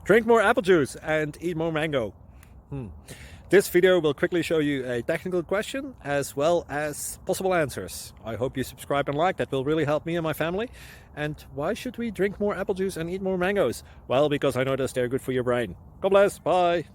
Drink more apple juice and eat more mango. This video will quickly show you a technical question as well as possible answers. I hope you subscribe and like, that will really help me and my family. And why should we drink more apple juice and eat more mangoes? Well, because I noticed they're good for your brain. God bless, bye.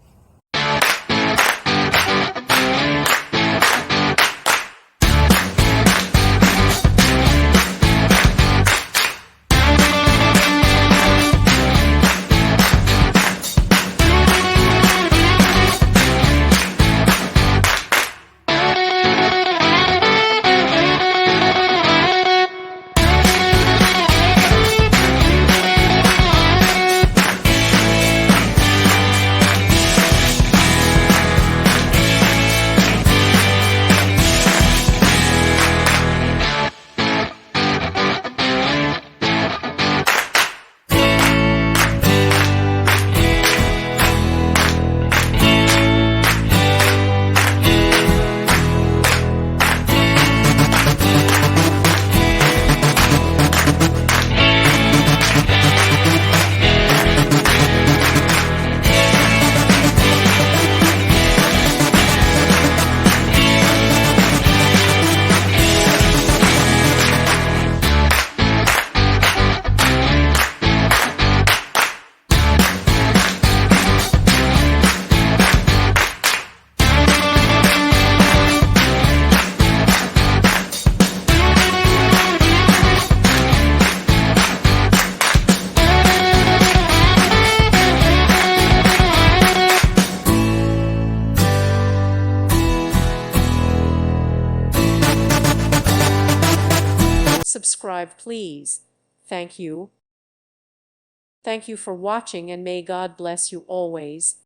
Subscribe, please. Thank you. Thank you for watching, and may God bless you always.